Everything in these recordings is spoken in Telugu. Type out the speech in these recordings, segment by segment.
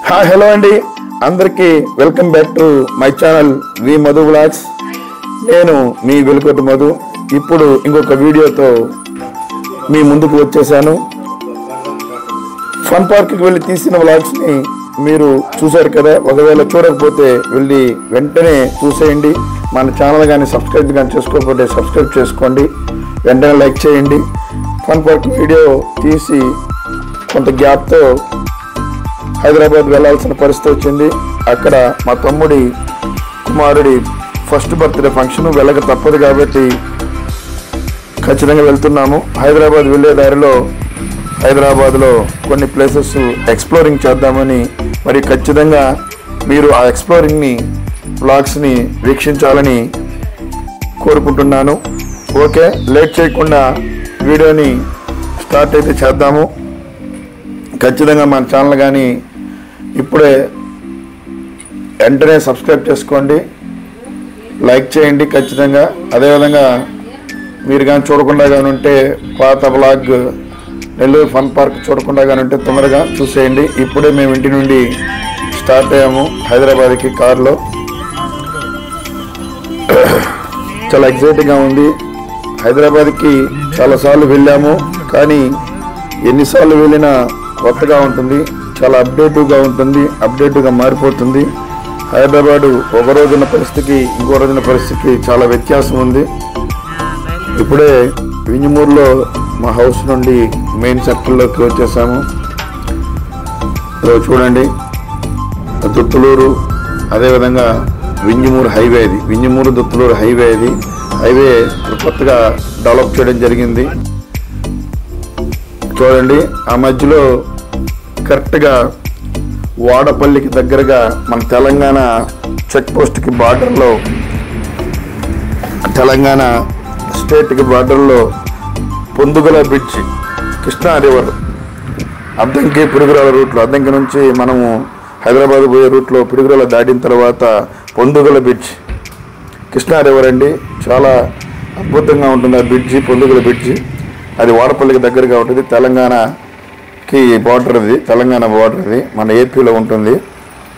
హాయ్ హలో అండి, అందరికీ welcome back to my channel V Madhu vlogs. నేను మీ వెలుకొట్టు మధు. ఇప్పుడు ఇంకొక వీడియోతో మీ ముందుకు వచ్చేసాను. ఫన్ పార్క్కి వెళ్ళి తీసిన వ్లాగ్స్ని మీరు చూశారు కదా. ఒకవేళ చూడకపోతే వెళ్ళి వెంటనే చూసేయండి. మన ఛానల్ కానీ సబ్స్క్రైబ్ కానీ చేసుకోకపోతే సబ్స్క్రైబ్ చేసుకోండి, వెంటనే లైక్ చేయండి. ఫన్ పార్క్ వీడియో తీసి కొంత గ్యాప్తో హైదరాబాద్ వెళ్ళాల్సిన పరిస్థితి వచ్చింది. అక్కడ మా తమ్ముడి కుమారుడి ఫస్ట్ బర్త్డే ఫంక్షన్ వెళ్ళక తప్పదు కాబట్టి ఖచ్చితంగా వెళ్తున్నాము. హైదరాబాద్ వెళ్ళే దారిలో హైదరాబాద్లో కొన్ని ప్లేసెస్ ఎక్స్ప్లోరింగ్ చేద్దామని, మరి ఖచ్చితంగా మీరు ఆ ఎక్స్ప్లోరింగ్ని వ్లాగ్స్ని వీక్షించాలని కోరుకుంటున్నాను. ఓకే, లేట్ చేయకుండా వీడియోని స్టార్ట్ అయితే చేద్దాము. ఖచ్చితంగా మన ఛానల్ కానీ ఇప్పుడే వెంటనే సబ్స్క్రైబ్ చేసుకోండి, లైక్ చేయండి ఖచ్చితంగా. అదేవిధంగా మీరు కానీ చూడకుండా కానీ ఉంటే పాత బ్లాగ్ నెల్లూరు ఫన్ పార్క్ చూడకుండా కానీ ఉంటే తొందరగా చూసేయండి. ఇప్పుడే మేము ఇంటి నుండి స్టార్ట్ అయ్యాము హైదరాబాద్కి కారులో. చాలా ఎక్సైటింగ్గా ఉంది. హైదరాబాద్కి చాలాసార్లు వెళ్ళాము, కానీ ఎన్నిసార్లు వెళ్ళినా కొత్తగా ఉంటుంది, చాలా అప్డేటివ్గా ఉంటుంది, అప్డేటివ్గా మారిపోతుంది. హైదరాబాదు ఒక రోజున్న పరిస్థితికి ఇంకో రోజున పరిస్థితికి చాలా వ్యత్యాసం ఉంది. ఇప్పుడే వింజమూరులో మా హౌస్ నుండి మెయిన్ సర్కిల్లోకి వచ్చేసాము. చూడండి, దుత్తులూరు, అదేవిధంగా వింజమూరు హైవే, ఇది వింజమూరు దుత్తులూరు హైవే. ఇది హైవే కొత్తగా డెవలప్ చేయడం జరిగింది. చూడండి, ఆ మధ్యలో కరెక్ట్గా వాడపల్లికి దగ్గరగా మన తెలంగాణ చెక్ పోస్ట్కి బార్డర్లో, తెలంగాణ స్టేట్కి బార్డర్లో పొందుగల బ్రిడ్జ్, కృష్ణా రివర్, అద్దంకి పిడుగురాల రూట్లో, అద్దంకి నుంచి మనము హైదరాబాద్ పోయే రూట్లో పిడుగురాల దాటిన తర్వాత పొందుగల బ్రిడ్జ్, కృష్ణా రివర్ అండి. చాలా అద్భుతంగా ఉంటుంది ఆ బ్రిడ్జి, పొందుగల బ్రిడ్జి. అది వాడపల్లికి దగ్గరగా ఉంటుంది. తెలంగాణకి బార్డర్, ఇది తెలంగాణ బార్డర్, ఇది మన ఏపీలో ఉంటుంది.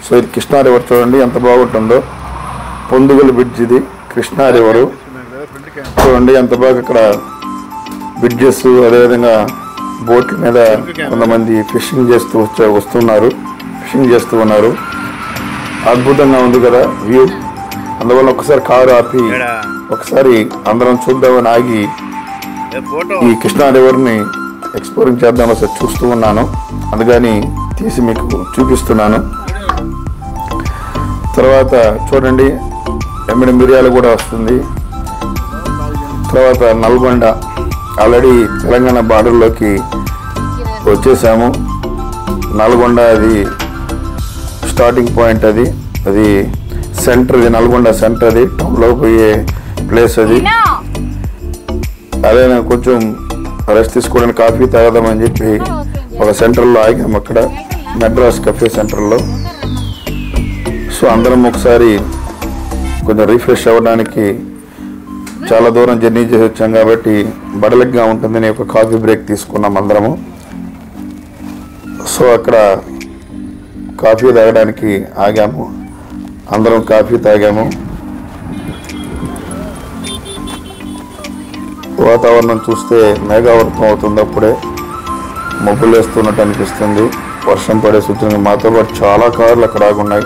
సో ఇది కృష్ణా రివర్, చూడండి ఎంత బాగుంటుందో. పొందుగల బ్రిడ్జ్, ఇది కృష్ణా రివరు. చూడండి ఎంత బాగా అక్కడ బ్రిడ్జెస్, అదేవిధంగా బోట్ల మీద కొంతమంది ఫిషింగ్ చేస్తూ ఉన్నారు. అద్భుతంగా ఉంది కదా వ్యూ. అందువల్ల ఒకసారి కారు ఆపి ఒకసారి అందరం చూద్దామని ఆగి ఈ కృష్ణా రివర్ని ఎక్స్ప్లోరింగ్ చేద్దామని ఒకసారి చూస్తూ ఉన్నాను. అందుకని తీసి మీకు చూపిస్తున్నాను. తర్వాత చూడండి, ఎమ్మిడి మిరియాలు కూడా వస్తుంది. తర్వాత నల్గొండ, ఆల్రెడీ తెలంగాణ బార్డర్లోకి వచ్చేసాము. నల్గొండ అది స్టార్టింగ్ పాయింట్, అది సెంటర్, ఇది నల్గొండ సెంటర్, అది టౌన్లో పోయే ప్లేస్. అది అదే కొంచెం రెస్ట్ తీసుకోవడానికి కాఫీ తాగదామని చెప్పి ఒక సెంటర్లో ఆగాము, అక్కడ మెడ్రాస్ కఫే సెంటర్లో. సో అందరం ఒకసారి కొంచెం రిఫ్రెష్ అవ్వడానికి, చాలా దూరం జర్నీ చేసి వచ్చాం కాబట్టి బడలిగ్గా ఉంటుందని ఒక కాఫీ బ్రేక్ తీసుకున్నాం అందరము. సో అక్కడ కాఫీ తాగడానికి ఆగాము, అందరం కాఫీ తాగాము. వాతావరణం చూస్తే మేఘావృతం అవుతుంది, అప్పుడే మబ్బులు వేస్తున్నట్టు అనిపిస్తుంది, వర్షం పడే సూచన. మాతో పాటు చాలా కార్లు అక్కడ ఆగున్నాయి.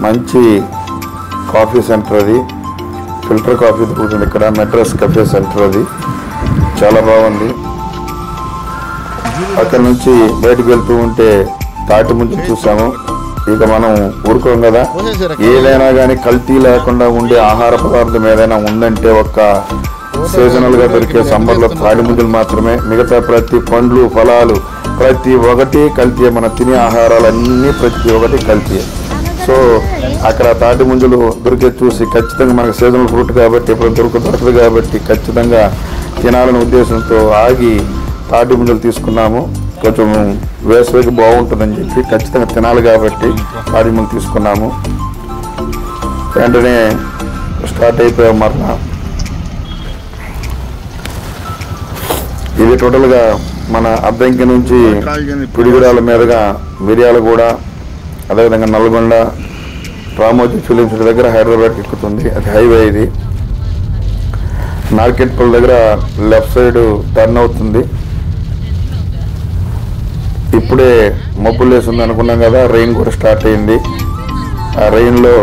మంచి కాఫీ సెంటర్, అది ఫిల్టర్ కాఫీ దొరుకుతుంది ఇక్కడ, మెడ్రాస్ కఫే సెంటర్, అది చాలా బాగుంది. అక్కడ నుంచి బయటకు వెళ్తూ ఉంటే తాటి ముందు చూసాము. ఇక మనం ఊరుకోం కదా, ఏదైనా కానీ కల్తీ లేకుండా ఉండే ఆహార పదార్థం ఏదైనా ఉందంటే ఒక్క సీజనల్గా దొరికే సమ్మర్లో తాటి ముంజలు మాత్రమే. మిగతా ప్రతి పండ్లు, ఫలాలు ప్రతి ఒక్కటి కల్తీ. మనం తినే ఆహారాలన్నీ ప్రతి ఒక్కటి కల్తీ. సో అక్కడ తాటి ముంజలు దొరికే చూసి ఖచ్చితంగా మనకు సీజనల్ ఫ్రూట్ కాబట్టి ఇప్పుడు దొరకదు కాబట్టి ఖచ్చితంగా తినాలనే ఉద్దేశంతో ఆగి తాటి ముంజలు తీసుకున్నాము. కొంచెం వేసవికి బాగుంటుందని చెప్పి ఖచ్చితంగా తినాలి కాబట్టి తాటి ముంజలు తీసుకున్నాము. వెంటనే స్టార్ట్ అయిపోయాం మరలా. ఇది టోటల్గా మన అద్దంకి నుంచి పిడుగురాల మీదుగా మిర్యాలగూడ, అదేవిధంగా నల్గొండ రామోజీ ఫిలిం సిటీ దగ్గర హైదరాబాద్కి ఎక్కుతుంది. అది హైవే. ఇది నార్కెట్పల్లి దగ్గర లెఫ్ట్ సైడ్ టర్న్ అవుతుంది. ఇప్పుడే మబ్బులు వేసింది అనుకున్నాం కదా, రెయిన్ కూడా స్టార్ట్ అయింది. ఆ రెయిన్లో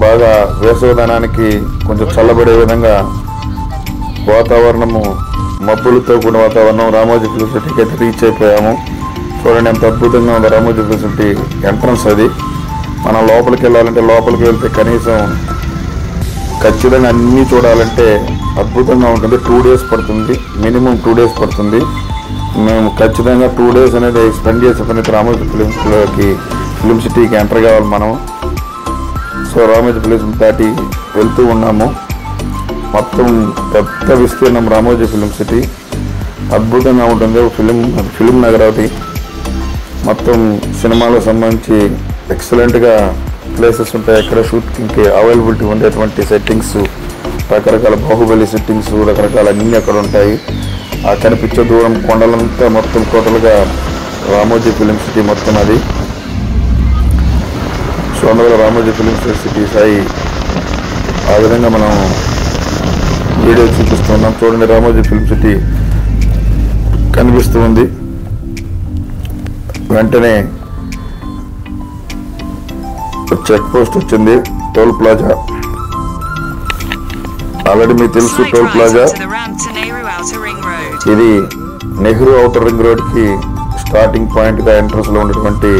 బాగా వేసవిదనానికి కొంచెం చల్లబడే విధంగా వాతావరణము, మబ్బులతో కూడిన వాతావరణం. రామోజీ ఫిలిం సిటీకి అయితే రీచ్ అయిపోయాము. చూడండి ఎంత అద్భుతంగా ఉంది రామోజీ ఫిలిం సిటీ ఎంట్రన్స్. అది మనం లోపలికి వెళ్ళాలంటే, లోపలికి వెళ్తే కనీసం ఖచ్చితంగా అన్నీ చూడాలంటే అద్భుతంగా ఉంటుంది. 2 days పడుతుంది, మినిమం 2 days పడుతుంది. మేము ఖచ్చితంగా 2 days అనేది స్పెండ్ చేసే పని రామోజీ ఫిలిం సిటీకి ఎంటర్ కావాలి మనం. సో రామోజీ ఫిలిం దాటి వెళ్తూ ఉన్నాము. మొత్తం పెద్ద విస్తీర్ణం రామోజీ ఫిలిం సిటీ. అద్భుతంగా ఉంటుంది. ఫిలిం నగరావతి. మొత్తం సినిమాలకు సంబంధించి ఎక్సలెంట్గా ప్లేసెస్ ఉంటాయి. ఎక్కడ షూటింగ్కి అవైలబిలిటీ ఉండేటువంటి సెట్టింగ్స్, రకరకాల బాహుబలి సెట్టింగ్స్, రకరకాల అన్నీ అక్కడ ఉంటాయి. ఆ కనిపించే దూరం కొండలంతా మొత్తం టోటల్గా రామోజీ ఫిలిం సిటీ మొత్తం అది. సో అందువల్ల రామోజీ ఫిలిం సిటీ సాయి ఆ విధంగా మనం వీడియో చూపిస్తున్నాం. చూడండి రామోజీ ఫిలిం సిటీ కనిపిస్తూ ఉంది. వెంటనే చెక్ పోస్ట్ వచ్చింది, టోల్ ప్లాజా. ఆల్రెడీ మీకు తెలుసు టోల్ ప్లాజా. ఇది నెహ్రూ ఔటర్ రింగ్ రోడ్కి స్టార్టింగ్ పాయింట్గా ఎంట్రన్స్లో ఉన్నటువంటి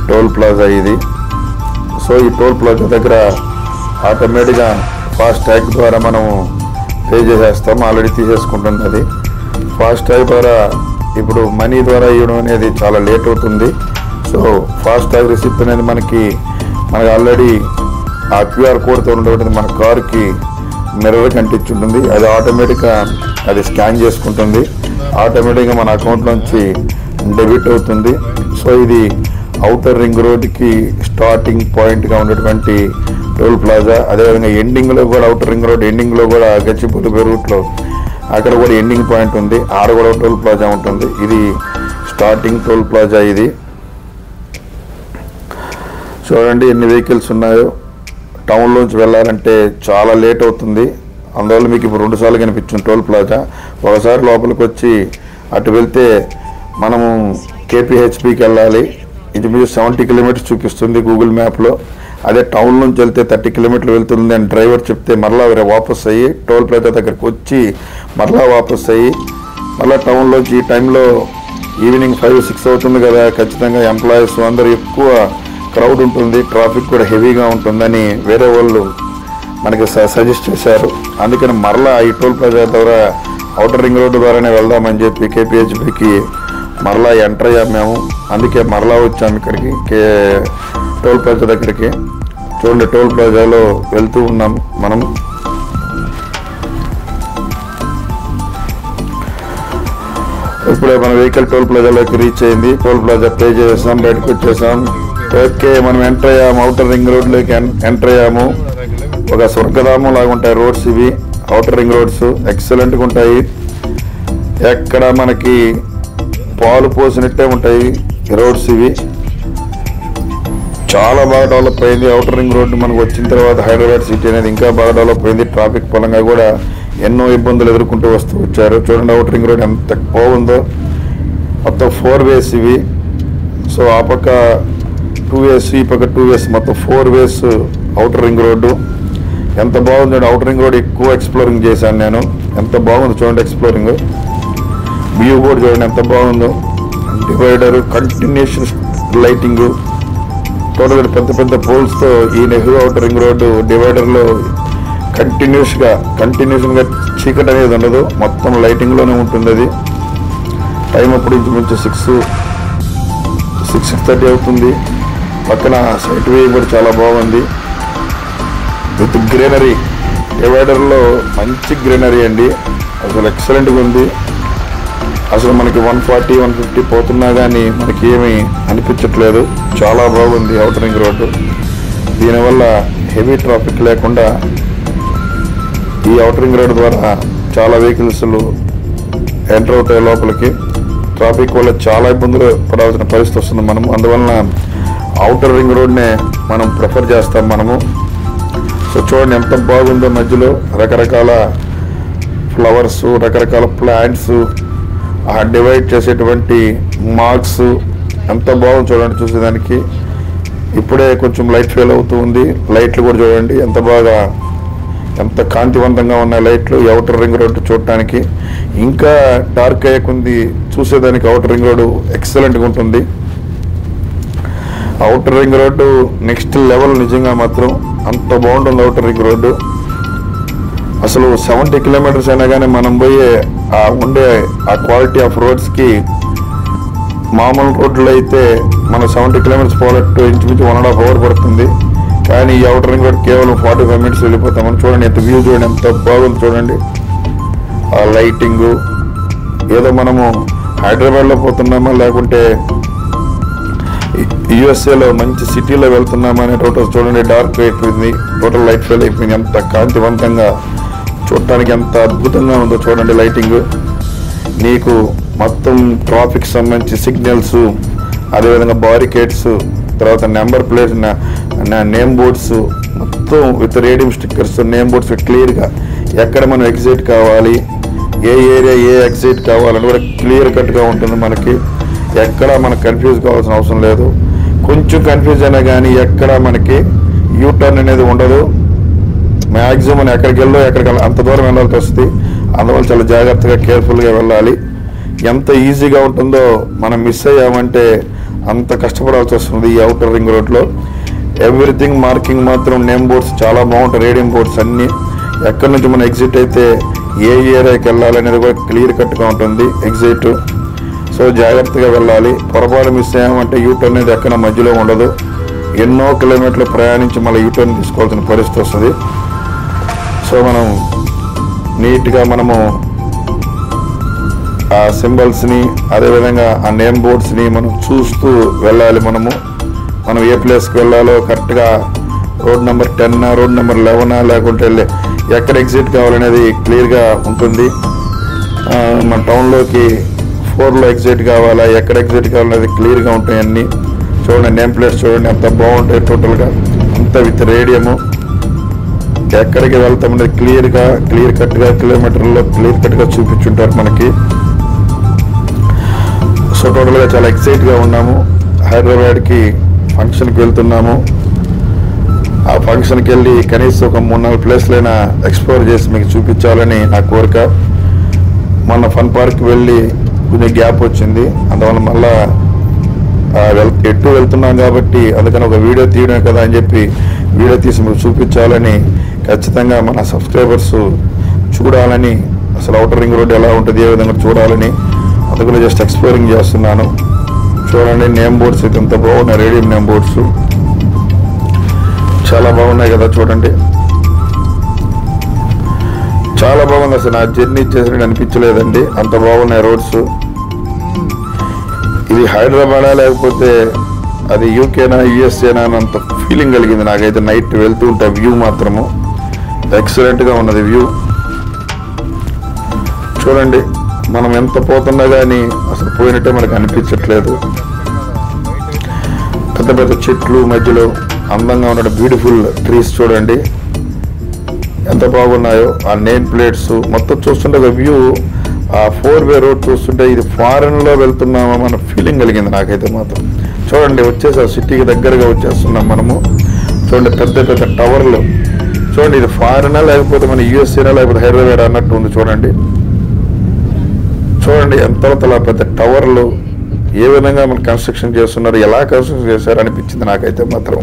టోల్ ప్లాజా ఇది. సో ఈ టోల్ ప్లాజా దగ్గర ఆటోమేటిక్గా ఫాస్ట్ ట్యాగ్ ద్వారా మనం పే చేసేస్తాం. ఆల్రెడీ తీసేసుకుంటుంది అది. ఫాస్ట్ ట్యాగ్ ద్వారా ఇప్పుడు మనీ ద్వారా ఇవ్వడం అనేది చాలా లేట్ అవుతుంది. సో ఫాస్ట్ ట్యాగ్ రిసిప్ట్ అనేది మనకి ఆల్రెడీ ఆ QR కోడ్తో ఉండేటువంటి మన కారుకి మిర్రర్ కంటించుంటుంది. అది ఆటోమేటిక్గా అది స్కాన్ చేసుకుంటుంది. ఆటోమేటిక్గా మన అకౌంట్లోంచి డెబిట్ అవుతుంది. సో ఇది ఔటర్ రింగ్ రోడ్కి స్టార్టింగ్ పాయింట్గా ఉండేటువంటి టోల్ ప్లాజా. అదేవిధంగా ఎండింగ్లో కూడా, ఔటర్ రింగ్ రోడ్ ఎండింగ్లో కూడా గచ్చిబౌలి రూట్లో అక్కడ కూడా ఎండింగ్ పాయింట్ ఉంది. ఆడ కూడా టోల్ ప్లాజా ఉంటుంది. ఇది స్టార్టింగ్ టోల్ ప్లాజా ఇది. చూడండి ఎన్ని వెహికల్స్ ఉన్నాయో. టౌన్లోంచి వెళ్ళాలంటే చాలా లేట్ అవుతుంది. అందువల్ల మీకు ఇప్పుడు 2 సార్లు కనిపించింది టోల్ ప్లాజా. ఒకసారి లోపలికి వచ్చి అటు వెళ్తే మనము KPHPకి వెళ్ళాలి. ఇది మీరు 70 kilometers చూపిస్తుంది గూగుల్ మ్యాప్లో. అదే టౌన్ నుంచి వెళ్తే 30 kilometers వెళ్తుంది అని డ్రైవర్ చెప్తే మరలా వాపస్ అయ్యి టోల్ ప్లాజా దగ్గరికి వచ్చి మరలా వాపస్ అయ్యి మళ్ళీ టౌన్లోంచి ఈ టైంలో ఈవినింగ్ 5-6 అవుతుంది కదా, ఖచ్చితంగా ఎంప్లాయీస్ అందరూ ఎక్కువ క్రౌడ్ ఉంటుంది, ట్రాఫిక్ కూడా హెవీగా ఉంటుందని వేరే వాళ్ళు మనకి సజెస్ట్ చేశారు. అందుకని మరలా ఈ టోల్ ప్లాజా ద్వారా ఔటర్ రింగ్ రోడ్డు ద్వారానే వెళ్దామని చెప్పి KPHPకి మరలా ఎంటర్ అయ్యాము మేము. అందుకే మరలా వచ్చాము ఇక్కడికి టోల్ ప్లాజా దగ్గరికి. చూడండి టోల్ ప్లాజాలో వెళ్తూ ఉన్నాం మనం. ఇప్పుడే మన వెహికల్ టోల్ ప్లాజాలోకి రీచ్ అయింది. టోల్ ప్లాజా పే చేసాం, బయటకు వచ్చేసాం. ఓకే, మనం ఎంటర్ అయ్యాము, ఔటర్ రింగ్ రోడ్లోకి ఎంటర్ అయ్యాము. ఒక స్వర్గధామం లాగా ఉంటాయి రోడ్స్ ఇవి. ఔటర్ రింగ్ రోడ్స్ ఎక్సలెంట్గా ఉంటాయి. ఎక్కడ మనకి పాలు పోసినట్టే ఉంటాయి రోడ్స్ ఇవి. చాలా బాగా డెవలప్ అయింది ఔటర్ రింగ్ రోడ్డు. మనకు వచ్చిన తర్వాత హైదరాబాద్ సిటీ అనేది ఇంకా బాగా డెవలప్ అయింది. ట్రాఫిక్ పరంగా కూడా ఎన్నో ఇబ్బందులు ఎదుర్కొంటూ వచ్చారు. చూడండి ఔటర్ రింగ్ రోడ్ ఎంత బాగుందో. మొత్తం 4 ways ఇవి. సో ఆ పక్క 2 ways, ఈ పక్క 2 ways, మొత్తం 4 ways ఔటర్ రింగ్ రోడ్డు. ఎంత బాగుంది. ఔటర్ రింగ్ రోడ్ ఎక్కువ ఎక్స్ప్లోరింగ్ చేశాను నేను. ఎంత బాగుంది చూడండి ఎక్స్ప్లోరింగ్. వ్యూ కూడా చూడండి ఎంత బాగుందో. డివైడర్, కంటిన్యూషన్ లైటింగ్, టోటల్ పెద్ద పెద్ద పోల్స్తో ఈ నెహ్రూ ఔటర్ రింగ్ రోడ్డు డివైడర్లో కంటిన్యూస్గా చీకటి అనేది ఉండదు, మొత్తం లైటింగ్లోనే ఉంటుంది. అది టైం అప్పుడు ఇంచుమించు 6:30 అవుతుంది. పక్కన సైట్ వే కూడా చాలా బాగుంది విత్ గ్రీనరీ. డివైడర్లో మంచి గ్రీనరీ అండి, అసలు ఎక్సలెంట్గా ఉంది. అసలు మనకి 140-150 పోతున్నా కానీ మనకి ఏమీ అనిపించట్లేదు. చాలా బాగుంది ఔటర్ రింగ్ రోడ్డు. దీనివల్ల హెవీ ట్రాఫిక్ లేకుండా ఈ ఔటర్ రింగ్ రోడ్డు ద్వారా చాలా వెహికల్స్ ఎంటర్ అవుతాయి లోపలికి. ట్రాఫిక్ వల్ల చాలా ఇబ్బందులు పడాల్సిన పరిస్థితి వస్తుంది మనము. అందువలన అవుటర్ రింగ్ రోడ్నే మనం ప్రిఫర్ చేస్తాం మనము. సో చూడండి ఎంత బాగుందో, మధ్యలో రకరకాల ఫ్లవర్స్, రకరకాల ప్లాంట్స్, ఆ డివైడ్ చేసేటువంటి మార్క్స్ ఎంత బాగుంది చూడండి చూసేదానికి. ఇప్పుడే కొంచెం లైట్ ఫెయిల్ అవుతూ ఉంది. లైట్లు కూడా చూడండి ఎంత కాంతివంతంగా ఉన్నాయి లైట్లు. అవుటర్ రింగ్ రోడ్డు చూడటానికి ఇంకా డార్క్ అయ్యకుంది చూసేదానికి. అవుటర్ రింగ్ రోడ్డు ఎక్సలెంట్గా ఉంటుంది. Outer ring road next level, నిజంగా మాత్రం అంత బాగుంటుంది అవుటర్ రింగ్ రోడ్డు. అసలు 70 కిలోమీటర్స్ అయినా కానీ మనం పోయే ఉండే ఆ క్వాలిటీ ఆఫ్ రోడ్స్కి మామూలు రోడ్లు అయితే మనం 70 కిలోమీటర్స్ పోవాలంటే ఇంచుమించు 1.5 hours పడుతుంది. కానీ ఈ అవుటర్ రింగ్ రోడ్ కేవలం 45 minutes వెళ్ళిపోతామని. చూడండి ఎంత వ్యూ, చూడండి ఎంత బాగుంది చూడండి. ఆ లైటింగు ఏదో మనము హైదరాబాద్లో పోతున్నామా లేకుంటే యుఎస్ఏలో మంచి సిటీలో వెళ్తున్నామా అనే టోటల్ చూడండి. డార్క్ అయిపోయింది, టోటల్ లైట్ ఫెయిల్ అయిపోయింది. ఎంత కాంతివంతంగా చూడటానికి ఎంత అద్భుతంగా ఉందో చూడండి లైటింగ్. నీకు మొత్తం ట్రాఫిక్ సంబంధించి సిగ్నల్స్, అదేవిధంగా బారికేడ్స్, తర్వాత నెంబర్ ప్లేట్స్, నేమ్ బోర్డ్స్ మొత్తం with radium stickers, name boards క్లియర్గా ఎక్కడ మనం ఎగ్జిట్ కావాలి, ఏ ఏరియా ఏ ఎగ్జిట్ కావాలని కూడా క్లియర్ కట్గా ఉంటుంది మనకి. ఎక్కడ మనకు కన్ఫ్యూజ్ కావాల్సిన అవసరం లేదు. కొంచెం కన్ఫ్యూజ్ అయినా కానీ ఎక్కడ మనకి యూటర్న్ అనేది ఉండదు. మ్యాక్సిమం మనం ఎక్కడికి అంత దూరం వెళ్ళాల్సి వస్తుంది. అందువల్ల చాలా జాగ్రత్తగా కేర్ఫుల్గా వెళ్ళాలి. ఎంత ఈజీగా ఉంటుందో మనం మిస్ అయ్యామంటే అంత కష్టపడాల్సి వస్తుంది ఈ అవుటర్ రింగ్ రోడ్లో. ఎవ్రీథింగ్ మార్కింగ్ మాత్రం నేమ్ బోర్డ్స్ చాలా బాగుంటాయి, రేడియం బోర్డ్స్ అన్నీ. ఎక్కడి నుంచి మనం ఎగ్జిట్ అయితే ఏ ఏరియాకి వెళ్ళాలనేది కూడా క్లియర్ కట్గా ఉంటుంది ఎగ్జిట్. సో జాగ్రత్తగా వెళ్ళాలి. పొరపాటు మిస్ అయ్యామంటే యూటర్న్ అనేది ఎక్కడ మధ్యలో ఉండదు. ఎన్నో కిలోమీటర్లు ప్రయాణించి మళ్ళీ యూటర్న్ తీసుకోవాల్సిన పరిస్థితి వస్తుంది. సో మనం నీట్గా మనము ఆ సింబల్స్ని, అదేవిధంగా ఆ నేమ్ బోర్డ్స్ని మనం చూస్తూ వెళ్ళాలి. మనం ఏ ప్లేస్కి వెళ్ళాలో కరెక్ట్గా రోడ్ నెంబర్ 10, రోడ్ నెంబర్ 11 లేకుంటే ఎక్కడ ఎగ్జిట్ కావాలనేది క్లియర్గా ఉంటుంది. మన టౌన్లోకి 4లో ఎగ్జిట్ కావాలా, ఎక్కడ ఎగ్జిట్ కావాలనేది క్లియర్గా ఉంటాయి అన్నీ. చూడండి నేమ్ ప్లేస్ చూడండి ఎంత బాగుంటాయి టోటల్గా, అంత విత్ రేడియము. ఎక్కడికి వెళ్తామనేది క్లియర్ కట్గా కిలోమీటర్లో క్లియర్ కట్గా చూపించుంటారు మనకి. సో టోటల్గా చాలా ఎక్సైట్గా ఉన్నాము. హైదరాబాద్కి ఫంక్షన్కి వెళ్తున్నాము. ఆ ఫంక్షన్కి వెళ్ళి కనీసం ఒక 3-4 ప్లేస్లైనా ఎక్స్ప్లోర్ చేసి మీకు చూపించాలని నా కోరిక. మొన్న ఫన్ పార్క్కి వెళ్ళి కొంచెం గ్యాప్ వచ్చింది, అందువల్ల మళ్ళా ఎటు వెళ్తున్నాం కాబట్టి అందుకని ఒక వీడియో తీయడం కదా అని చెప్పి వీడియో తీసి మీకు చూపించాలని, ఖచ్చితంగా మన సబ్స్క్రైబర్స్ చూడాలని, అసలు అవుటర్ రింగ్ రోడ్ ఎలా ఉంటుంది ఏ విధంగా చూడాలని అందుకని జస్ట్ ఎక్స్ప్లోరింగ్ చేస్తున్నాను. చూడండి నేమ్ బోర్డ్స్ అయితే ఎంత బాగున్నాయి, రేడియం నేమ్ బోర్డ్స్ చాలా బాగున్నాయి కదా చూడండి. చాలా బాగుంది. అసలు నా జర్నీ చేసినట్టు అనిపించలేదండి, అంత బాగున్నాయి రోడ్స్. ఇది హైదరాబాదా లేకపోతే అది యూకేనా యుఎస్ఏనా అంత ఫీలింగ్ కలిగింది నాకైతే. నైట్ వెళ్తూ ఉంటే వ్యూ మాత్రము ఎక్సలెంట్గా ఉన్నది వ్యూ. చూడండి మనం ఎంత పోతున్నా కానీ అసలు పోయినట్టే మనకు అనిపించట్లేదు. పెద్ద పెద్ద చెట్లు మధ్యలో అందంగా ఉన్న బ్యూటిఫుల్ ట్రీస్ చూడండి ఎంత బాగున్నాయో. ఆ నేమ్ ప్లేట్స్ మొత్తం చూస్తుంటే ఒక వ్యూ, ఆ 4-way రోడ్ చూస్తుంటే ఇది ఫారెన్లో వెళ్తున్నామా మన ఫీలింగ్ కలిగింది నాకైతే మాత్రం. చూడండి వచ్చేసి సిటీకి దగ్గరగా వచ్చేస్తున్నాం మనము. చూడండి పెద్ద పెద్ద టవర్లు చూడండి. ఇది ఫారెనా లేకపోతే మన యుఎస్ఏనా లేకపోతే హైదరాబాద్ అన్నట్టు ఉంది చూడండి. చూడండి ఎంత పెద్ద టవర్లు ఏ విధంగా మన కన్స్ట్రక్షన్ చేస్తున్నారు, ఎలా కన్స్ట్రక్షన్ చేశారు అనిపించింది నాకైతే మాత్రం.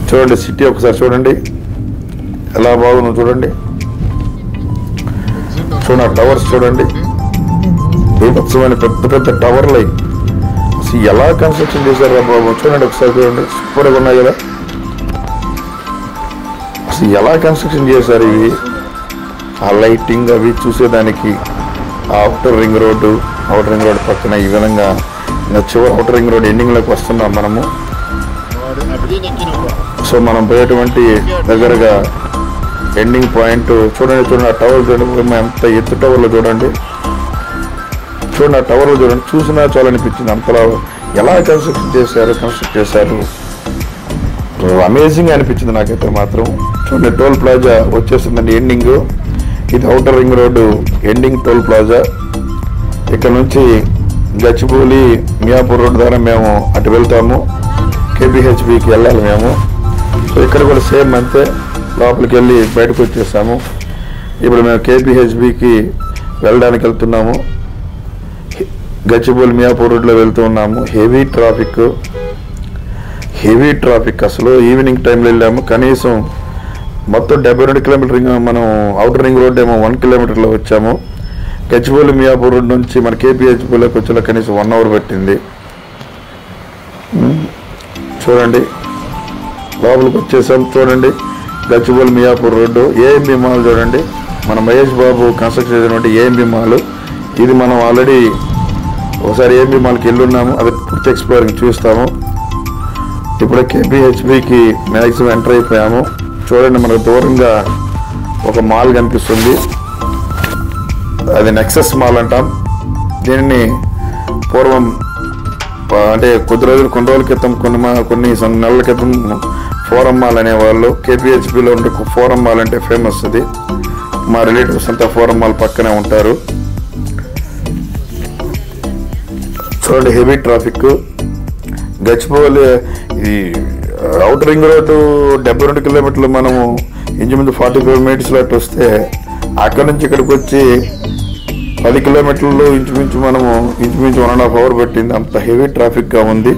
చూడండి సిటీ ఒకసారి చూడండి ఎలా బాగుందో చూడండి. చూడండి టవర్స్ చూడండి, బీభత్సమైన పెద్ద పెద్ద టవర్లు అసలు ఎలా కన్స్ట్రక్షన్ చేశారు బాబు. చూడండి ఒకసారి చూడండి, సూపర్గా ఉన్నాయి కదా. అసలు ఎలా కన్స్ట్రక్షన్ చేశారు ఇవి, ఆ లైటింగ్ అవి చూసేదానికి. అవుటర్ రింగ్ రోడ్డు పక్కన ఈ విధంగా చివరి అవుటర్ రింగ్ రోడ్ ఎండింగ్లోకి వస్తున్నాం మనము. సో మనం పోయేటువంటి దగ్గరగా ఎండింగ్ పాయింట్ చూడండి. ఆ టవర్ చూడండి ఎంత ఎత్తు టవర్లో చూడండి. ఆ టవర్లో చూడండి చూసినా చాలా అనిపించింది. అంతలా ఎలా కన్స్ట్రక్ట్ చేశారు అమేజింగ్ అనిపించింది నాకైతే మాత్రం. చూడండి, టోల్ ప్లాజా వచ్చేస్తుందండి ఎండింగ్. ఇది outer ring road ending toll plaza. ఇక్కడ నుంచి గచ్చిబౌలి మియాపూర్ రోడ్డు ద్వారా మేము అటు వెళ్తాము, కేపీహెచ్బికి వెళ్ళాలి మేము. సో ఇక్కడ కూడా సేమ్ అంతే, లోపలికి వెళ్ళి బయటకు వచ్చేసాము. ఇప్పుడు మేము కేపీహెచ్బికి వెళ్ళడానికి వెళ్తున్నాము. గచ్చిబౌలి మియాపూర్ రోడ్లో వెళ్తూ ఉన్నాము. హెవీ ట్రాఫిక్ అసలు. ఈవినింగ్ టైంలో వెళ్ళాము. కనీసం మొత్తం 72 కిలోమీటర్ మనం అవుటర్ రింగ్ రోడ్ ఏమో 1 కిలోమీటర్లో వచ్చాము. గచ్చిబౌలి మియాపూర్ రోడ్ నుంచి మన కేపీహెచ్బిలోకి వచ్చేలా కనీసం 1 అవర్ పట్టింది. చూడండి, లోపలికి వచ్చేసాం. చూడండి, Gachibowli Miyapur road. AMB mall చూడండి, మన మహేష్ బాబు కన్స్ట్రక్ట్ చేసినటువంటి ఏఎంబి మాల్. ఇది మనం ఆల్రెడీ ఒకసారి ఏఎంబి మాల్కి వెళ్ళున్నాము, అది పూర్తి ఎక్స్ప్లోరింగ్ చూస్తాము. ఇప్పుడు కేపీహెచ్బికి మ్యాక్సిమం ఎంటర్ అయిపోయాము. చూడండి, మనకు దూరంగా ఒక మాల్ కనిపిస్తుంది, అది నెక్సస్ మాల్ అంటాం. దీనిని పూర్వం అంటే కొన్ని రోజుల క్రితం కొన్ని నెలల క్రితం ఫోరం మాల్ అనేవాళ్ళు. కేపీహెచ్బిలో ఉండే ఫోరం మాల్ అంటే ఫేమస్. అది మా రిలేటివ్స్ అంతా ఫోరం మాల్ పక్కనే ఉంటారు. చూడండి, హెవీ ట్రాఫిక్. గచ్చిబౌలి ఈ అవుటర్ రింగ్ రోడ్డు 72 కిలోమీటర్లు మనము ఇంచుమించు 45 మినిట్స్లో అటు వస్తే, అక్కడి నుంచి ఇక్కడికి వచ్చి 10 కిలోమీటర్లు ఇంచుమించు 1.5 అవర్ పెట్టింది. అంత హెవీ ట్రాఫిక్గా ఉంది.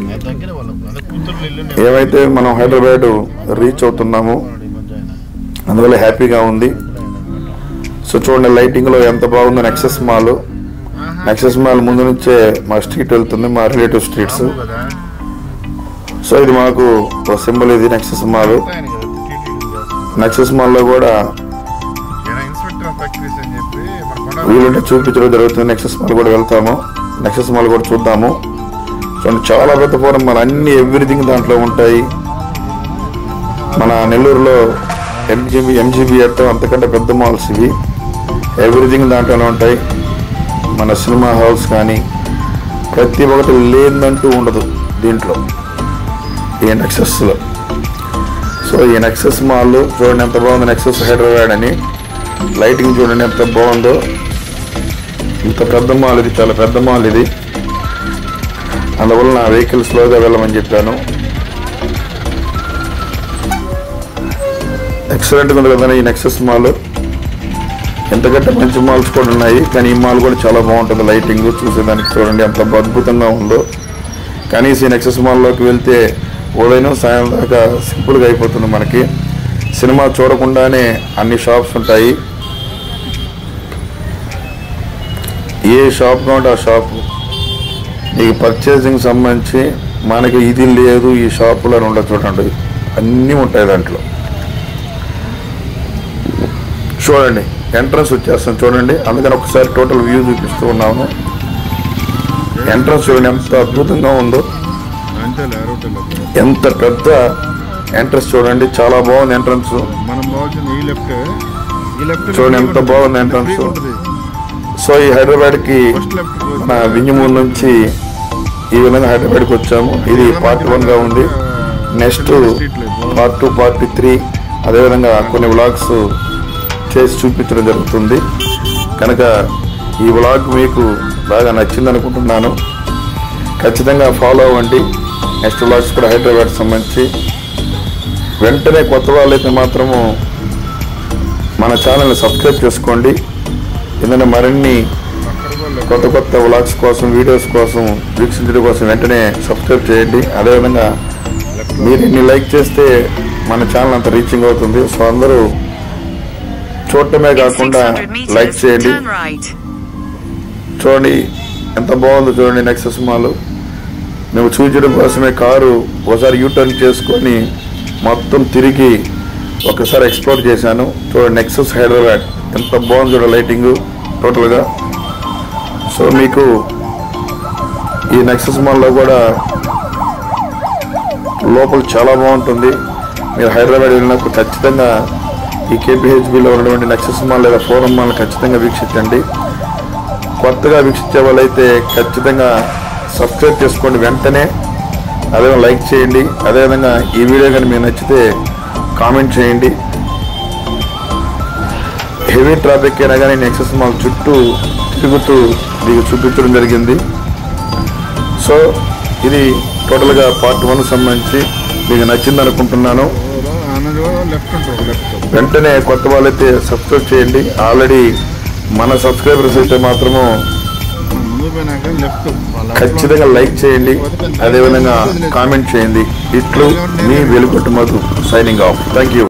ఏమైతే మనం హైదరాబాద్ రీచ్ అవుతున్నాము, అందువల్ల హ్యాపీగా ఉంది. సో చూడండి, లైటింగ్లో ఎంత బాగుందో నెక్సస్ మాల్ ముందు నుంచే మా స్ట్రీట్ వెళ్తుంది, మా రిలేటివ్ స్ట్రీట్స్. సో ఇది మాకు ఒక సింబల్. ఇది నెక్సస్ మాల్లో కూడా వీలుంటే చూపించడం జరుగుతుంది. నెక్సస్ మాల్ కూడా వెళ్తాము, నెక్సస్ మాల్ కూడా చూద్దాము. చూడండి, చాలా పెద్ద ఫోరం మాల్, అన్ని ఎవ్రీథింగ్ దాంట్లో ఉంటాయి. మన నెల్లూరులో ఎంజీబీ అంతకంటే పెద్ద మాల్స్ ఇవి. ఎవ్రీథింగ్ దాంట్లోనే ఉంటాయి. మన సినిమా హాల్స్ కానీ ప్రతి ఒక్కటి లేదంటూ ఉండదు దీంట్లో, ఈ నెక్సస్లో. సో ఈ నెక్సస్ మాల్ చూడండి ఎంత బాగుంది, నెక్సస్ హైదరాబాద్ అని. లైటింగ్ చూడండి ఎంత బాగుందో. ఇంత పెద్ద మాల్ ఇది, చాలా పెద్ద మాల్ ఇది. అందువల్ల నా వెహికల్ స్లోగా వెళ్ళమని చెప్పాను. ఎక్సలెంట్గా ఉంది కదా ఈ నెక్సస్ మాల్. ఎంతకంటే మంచి మాల్స్ కూడా ఉన్నాయి, కానీ ఈ మాల్ కూడా చాలా బాగుంటుంది. లైటింగ్ చూసేదానికి చూడండి ఎంత అద్భుతంగా ఉందో. కనీసం ఈ నెక్సస్ మాల్లోకి వెళ్తే ఉదయం సాయం దాకా సింపుల్గా అయిపోతుంది మనకి. సినిమా చూడకుండానే అన్ని షాప్స్ ఉంటాయి. ఏ షాప్ కావాలంటే ఆ షాపు, ఈ పర్చేసింగ్ సంబంధించి మనకి ఇది లేదు ఈ షాపులో ఉండదు. చూడండి, అన్నీ ఉంటాయి దాంట్లో. చూడండి, ఎంట్రన్స్ వచ్చేస్తాం చూడండి. అందుకని ఒకసారి టోటల్ వ్యూ చూపిస్తూ ఉన్నాము. ఎంట్రన్స్ చూడండి ఎంత అద్భుతంగా ఉందో, ఎంత పెద్ద ఎంట్రన్స్ చూడండి, చాలా బాగుంది ఎంట్రన్స్. చూడండి ఎంత బాగుంది ఎంట్రన్స్. సో ఈ హైదరాబాద్కి మన వింజమూరు నుంచి ఈ విధంగా హైదరాబాద్కి వచ్చాము. ఇది పార్ట్ 1గా ఉంది. నెక్స్ట్ పార్ట్ 2, పార్ట్ 3 అదేవిధంగా కొన్ని వ్లాగ్స్ చేసి చూపించడం జరుగుతుంది. కనుక ఈ వ్లాగ్ మీకు బాగా నచ్చింది అనుకుంటున్నాను. ఖచ్చితంగా ఫాలో అవ్వండి. నెక్స్ట్ వ్లాగ్స్ కూడా హైదరాబాద్ సంబంధించి. వెంటనే కొత్త వాళ్ళైతే మాత్రము మన ఛానల్ని సబ్స్క్రైబ్ చేసుకోండి. ఎందుకంటే మరిన్ని కొత్త వ్లాగ్స్ కోసం, వీడియోస్ కోసం, వీక్షించడం కోసం వెంటనే సబ్స్క్రైబ్ చేయండి. అదేవిధంగా మీరు ఇన్ని లైక్ చేస్తే మన ఛానల్ అంత రీచింగ్ అవుతుంది. సో అందరూ చూడటమే కాకుండా లైక్ చేయండి. చూడండి ఎంత బాగుందో చూడండి నెక్సస్ మాల్. మేము చూపించడం కోసమే కారు ఒకసారి యూటర్న్ చేసుకొని మొత్తం తిరిగి ఒకసారి ఎక్స్ప్లోర్ చేశాను. చూడండి నెక్సస్ హైదరాబాద్ ఎంత బాగుంది చూడండి లైటింగ్ టోటల్గా. సో మీకు ఈ నెక్సస్ మాల్లో కూడా లోపల చాలా బాగుంటుంది. మీరు హైదరాబాద్ వెళ్ళినప్పుడు ఖచ్చితంగా ఈ కేపీహెచ్బిలో ఉన్నటువంటి నెక్సస్ మాల్ లేదా ఫోరం మాల్ ఖచ్చితంగా వీక్షించండి. కొత్తగా వీక్షించే వాళ్ళైతే ఖచ్చితంగా సబ్స్క్రైబ్ చేసుకోండి వెంటనే, అదేవిధంగా లైక్ చేయండి. అదేవిధంగా ఈ వీడియో కానీ మీకు నచ్చితే కామెంట్ చేయండి. హెవీ ట్రాఫిక్ అయినా కానీ నెక్సెస్ మాల్ చుట్టూ తిరుగుతూ మీకు చూపించడం జరిగింది. సో ఇది టోటల్గా పార్ట్ 1 సంబంధించి మీకు నచ్చింది అనుకుంటున్నాను. వెంటనే కొత్త వాళ్ళైతే సబ్స్క్రైబ్ చేయండి. ఆల్రెడీ మన సబ్స్క్రైబర్స్ అయితే మాత్రము ఖచ్చితంగా లైక్ చేయండి, అదేవిధంగా కామెంట్ చేయండి. ఇట్లు మీ Velugottu Madhu signing off. Thank you.